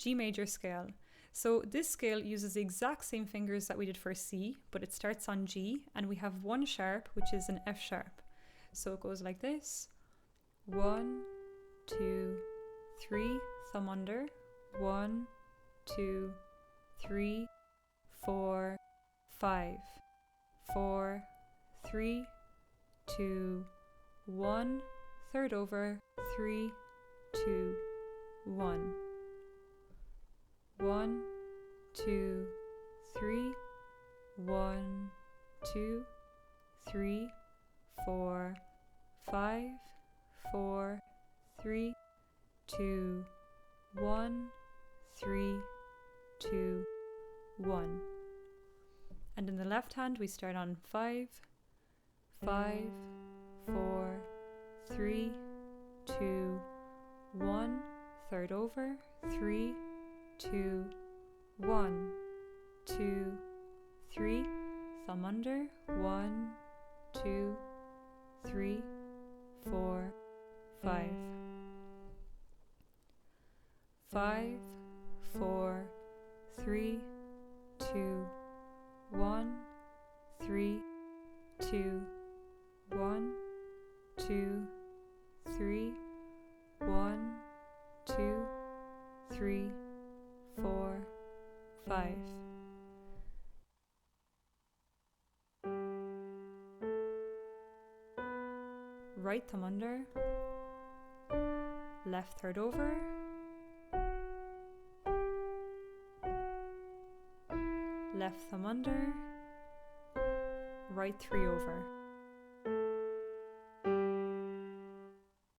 G major scale. So this scale uses the exact same fingers that we did for C, but it starts on G, and we have one sharp, which is an F sharp. So it goes like this: 1, 2, 3, thumb under, 1, 2, 3, 4, 5, 4, 3, 2, 1, third over, 3, 2, 1. 1, 2, 3, 1, 2, 3, 4, 5, 4, 3, 2, 1, 3, 2, 1. And in the left hand we start on 5, 5, 4, 3, 2, 1, third over, 3, 2, 1, 2, 3, thumb under, 1, 2, 3, 4, 5. 5, 4, 3, 2, 1, 3, 2, 1, 2, 3, 1, 2, 3, 4, 5. Right thumb under, left third over, left thumb under, right 3 over.